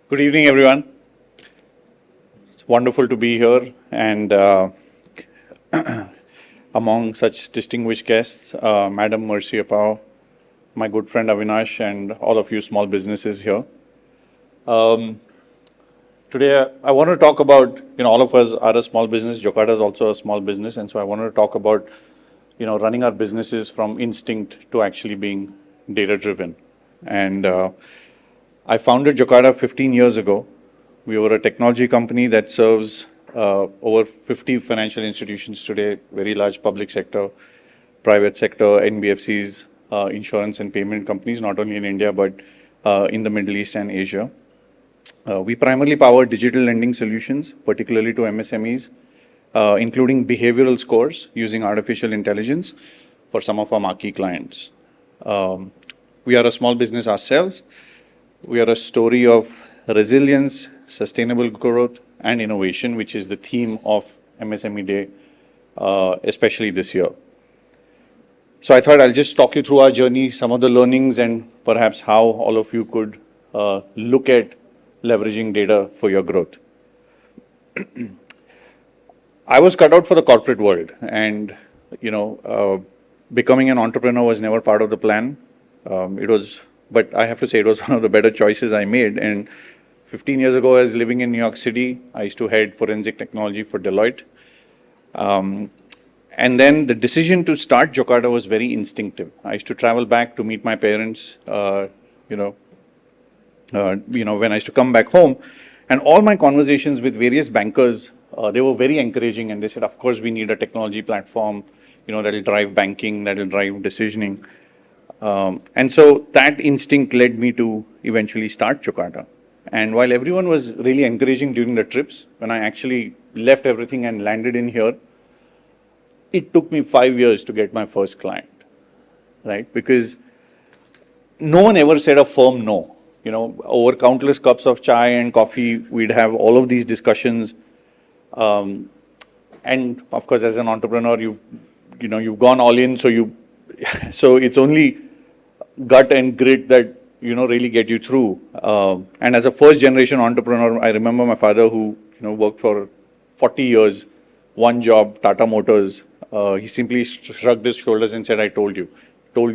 Good evening, everyone. It's wonderful to be here and among such distinguished guests, Madam Mercy Apao, my good friend Avinash, and all of you small businesses here. Today, I want to talk about, all of us are a small business. Jocata is also a small business. And so I want to talk about, running our businesses from instinct to actually being data driven. And I founded Jocata 15 years ago. We were a technology company that serves over 50 financial institutions today, very large public sector, private sector, NBFCs, insurance and payment companies, not only in India, but in the Middle East and Asia. We primarily power digital lending solutions, particularly to MSMEs, including behavioral scores using artificial intelligence for some of our marquee clients. We are a small business ourselves. We are a story of resilience, sustainable growth, and innovation, which is the theme of MSME Day, especially this year. So I thought I'll just talk you through our journey, some of the learnings, and perhaps how all of you could look at leveraging data for your growth. I was cut out for the corporate world, and becoming an entrepreneur was never part of the plan. But I have to say it was one of the better choices I made. And 15 years ago, I was living in New York City. I used to head forensic technology for Deloitte. And then the decision to start Jocata was very instinctive. I used to travel back to meet my parents, when I used to come back home. And all my conversations with various bankers, they were very encouraging. And they said, of course, we need a technology platform, that'll drive banking, that'll drive decisioning. And so that instinct led me to eventually start Jocata. And while everyone was really encouraging during the trips, when I actually left everything and landed in here, it took me 5 years to get my first client, right? Because no one ever said a firm no. Over countless cups of chai and coffee, we'd have all of these discussions. And of course, as an entrepreneur, you've gone all in, so it's only gut and grit that really get you through. And as a first generation entrepreneur, I remember my father who worked for 40 years, one job, Tata Motors. He simply shrugged his shoulders and said, "I told you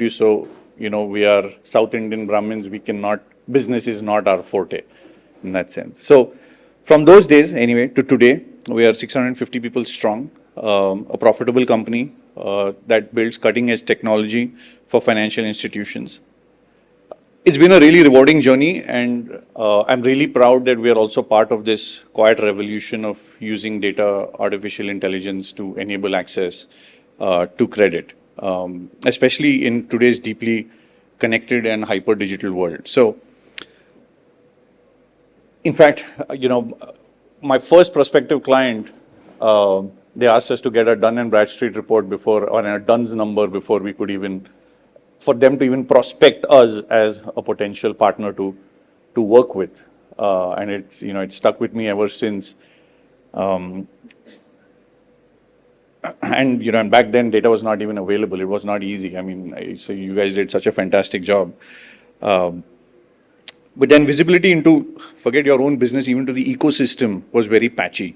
so." We are South Indian Brahmins. Business is not our forte in that sense. So from those days, anyway, to today, we are 650 people strong, a profitable company that builds cutting edge technology for financial institutions. It's been a really rewarding journey, and I'm really proud that we are also part of this quiet revolution of using data, artificial intelligence to enable access to credit, especially in today's deeply connected and hyper digital world. So, in fact, my first prospective client, they asked us to get a Dun and Bradstreet report or a Duns number before we could for them to even prospect us as a potential partner to work with. And it stuck with me ever since. And back then data was not even available. It was not easy. So you guys did such a fantastic job. But then visibility into, forget your own business, even to the ecosystem was very patchy.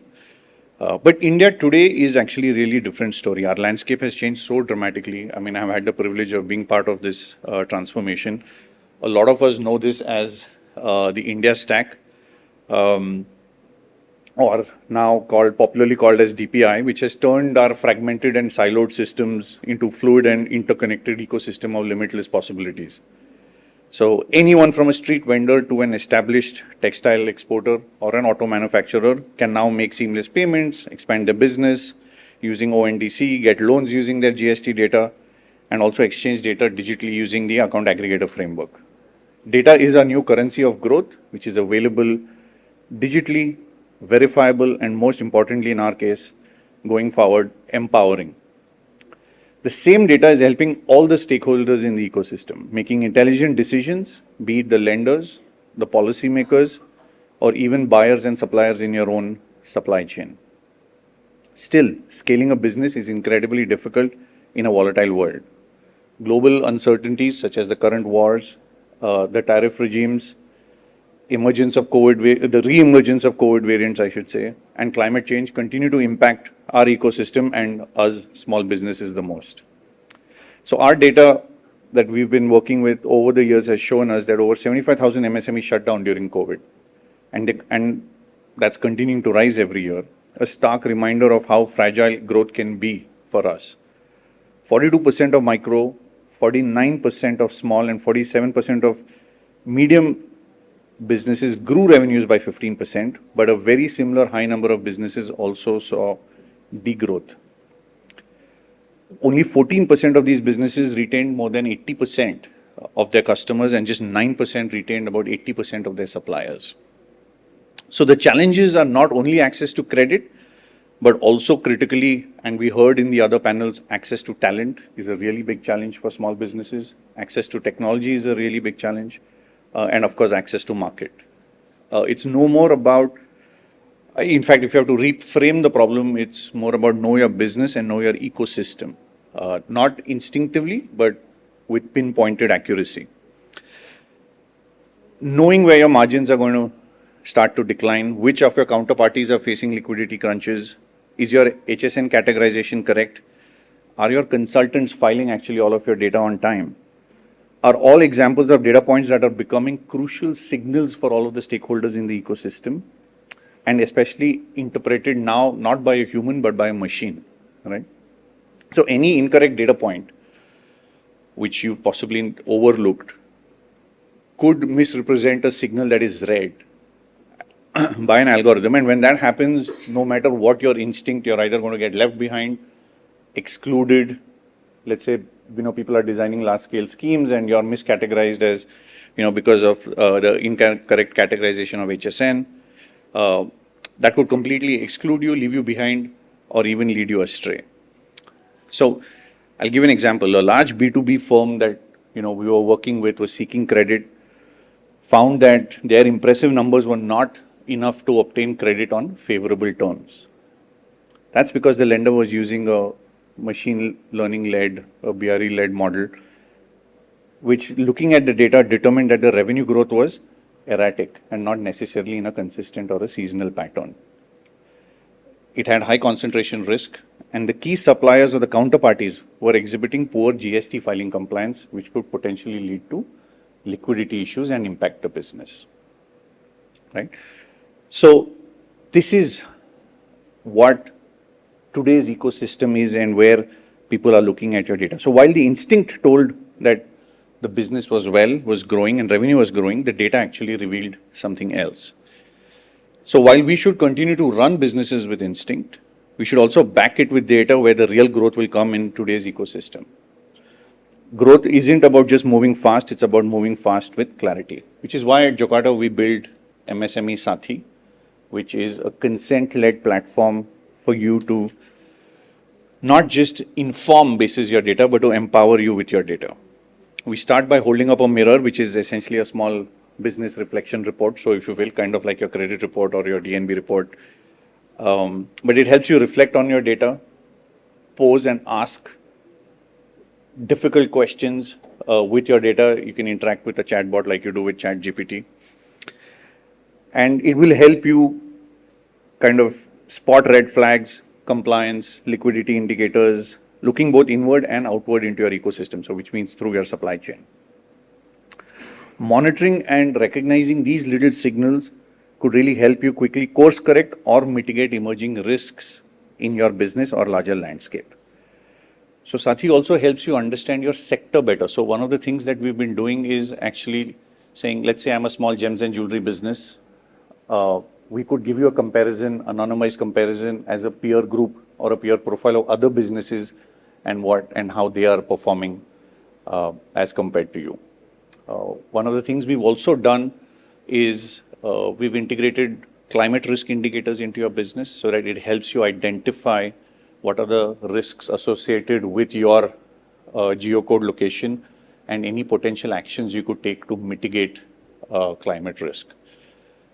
But India today is actually a really different story. Our landscape has changed so dramatically. I've had the privilege of being part of this transformation. A lot of us know this as the India stack, or now popularly called as DPI, which has turned our fragmented and siloed systems into fluid and interconnected ecosystem of limitless possibilities. So anyone from a street vendor to an established textile exporter or an auto manufacturer can now make seamless payments, expand their business using ONDC, get loans using their GST data, and also exchange data digitally using the account aggregator framework. Data is a new currency of growth, which is available digitally, verifiable, and most importantly in our case, going forward, empowering. The same data is helping all the stakeholders in the ecosystem, making intelligent decisions, be it the lenders, the policymakers, or even buyers and suppliers in your own supply chain. Still, scaling a business is incredibly difficult in a volatile world. Global uncertainties such as the current wars, the tariff regimes, emergence of the re-emergence of COVID variants, I should say, and climate change continue to impact our ecosystem and us small businesses the most. So our data that we've been working with over the years has shown us that over 75,000 MSMEs shut down during COVID, and that's continuing to rise every year. A stark reminder of how fragile growth can be for us. 42% of micro, 49% of small, and 47% of medium businesses grew revenues by 15%, but a very similar high number of businesses also saw degrowth. Only 14% of these businesses retained more than 80% of their customers, and just 9% retained about 80% of their suppliers. So the challenges are not only access to credit, but also critically, and we heard in the other panels, access to talent is a really big challenge for small businesses. Access to technology is a really big challenge. And of course, access to market. It's no more about, in fact, if you have to reframe the problem, it's more about know your business and know your ecosystem. Not instinctively, but with pinpointed accuracy. Knowing where your margins are going to start to decline, which of your counterparties are facing liquidity crunches, is your HSN categorization correct? Are your consultants filing actually all of your data on time? Are all examples of data points that are becoming crucial signals for all of the stakeholders in the ecosystem, and especially interpreted now not by a human but by a machine, right? So any incorrect data point which you've possibly overlooked could misrepresent a signal that is read by an algorithm, and when that happens, no matter what your instinct, you're either going to get left behind, excluded. Let's say, people are designing large-scale schemes and you're miscategorized as, because of the incorrect categorization of HSN. That could completely exclude you, leave you behind, or even lead you astray. So I'll give an example. A large B2B firm that, we were working with was seeking credit, found that their impressive numbers were not enough to obtain credit on favorable terms. That's because the lender was using a machine learning-led, a BRE-led model, which, looking at the data, determined that the revenue growth was erratic and not necessarily in a consistent or a seasonal pattern. It had high concentration risk, and the key suppliers or the counterparties were exhibiting poor GST filing compliance, which could potentially lead to liquidity issues and impact the business, right? So this is what today's ecosystem is and where people are looking at your data. So while the instinct told that the business was growing and revenue was growing, the data actually revealed something else. So while we should continue to run businesses with instinct, we should also back it with data where the real growth will come in today's ecosystem. Growth isn't about just moving fast, it's about moving fast with clarity, which is why at Jocata we built MSME Sathi, which is a consent-led platform for you to not just inform basis your data, but to empower you with your data. We start by holding up a mirror, which is essentially a small business reflection report. So if you will, kind of like your credit report or your DNB report. But it helps you reflect on your data, pose and ask difficult questions with your data. You can interact with a chatbot like you do with ChatGPT. And it will help you kind of spot red flags, compliance, liquidity indicators, looking both inward and outward into your ecosystem, so which means through your supply chain. Monitoring and recognizing these little signals could really help you quickly course correct or mitigate emerging risks in your business or larger landscape. So Sathi also helps you understand your sector better. So one of the things that we've been doing is actually saying, let's say I'm a small gems and jewelry business. We could give you a comparison, anonymized comparison as a peer group or a peer profile of other businesses and how they are performing as compared to you. One of the things we've also done is we've integrated climate risk indicators into your business so that it helps you identify what are the risks associated with your geocode location and any potential actions you could take to mitigate climate risk.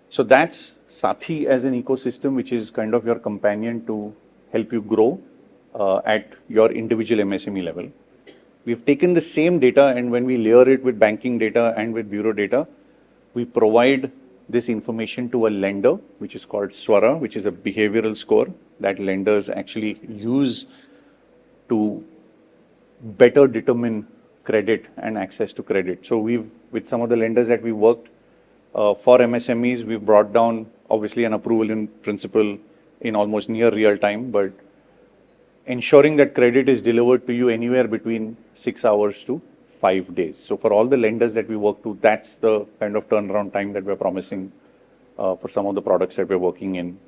So that's Sathi as an ecosystem, which is kind of your companion to help you grow at your individual MSME level. We've taken the same data, and when we layer it with banking data and with bureau data, we provide this information to a lender, which is called Swara, which is a behavioral score that lenders actually use to better determine credit and access to credit. So with some of the lenders that we worked for MSMEs, we've brought down obviously an approval in principle in almost near real time, but ensuring that credit is delivered to you anywhere between 6 hours to 5 days. So for all the lenders that we work to, that's the kind of turnaround time that we're promising for some of the products that we're working in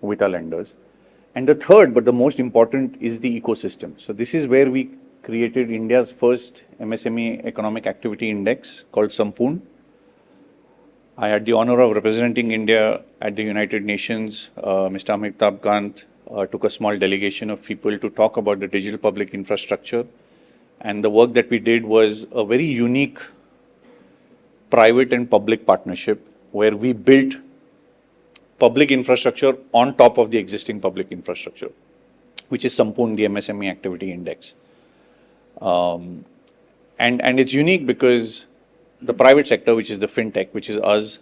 with our lenders. And the third, but the most important, is the ecosystem. So this is where we created India's first MSME Economic Activity Index called Sampoorn. I had the honor of representing India at the United Nations. Mr. Amitabh Kant took a small delegation of people to talk about the digital public infrastructure. And the work that we did was a very unique private and public partnership where we built public infrastructure on top of the existing public infrastructure, which is Sampoorn, the MSME Activity Index. And it's unique because the private sector, which is the fintech, which is us,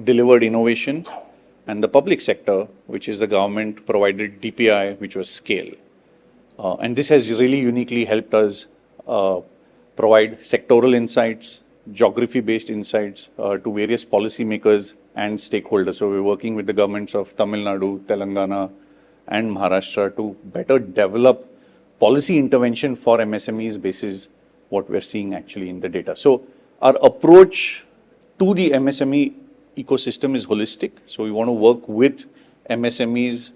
delivered innovation, and the public sector, which is the government, provided DPI, which was scale. And this has really uniquely helped us provide sectoral insights, geography-based insights to various policymakers and stakeholders. So we're working with the governments of Tamil Nadu, Telangana, and Maharashtra to better develop policy intervention for MSMEs basis what we're seeing actually in the data. So our approach to the MSME ecosystem is holistic. So we want to work with MSMEs,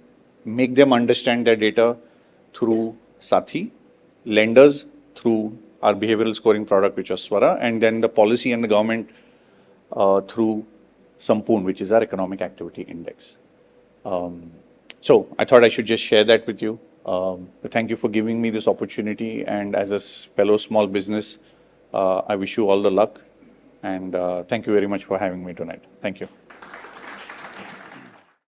make them understand their data through Sathi, lenders through our behavioral scoring product, which is Swara, and then the policy and the government through Sampoorn, which is our economic activity index. So I thought I should just share that with you. Thank you for giving me this opportunity, and as a fellow small business, I wish you all the luck, and thank you very much for having me tonight. Thank you.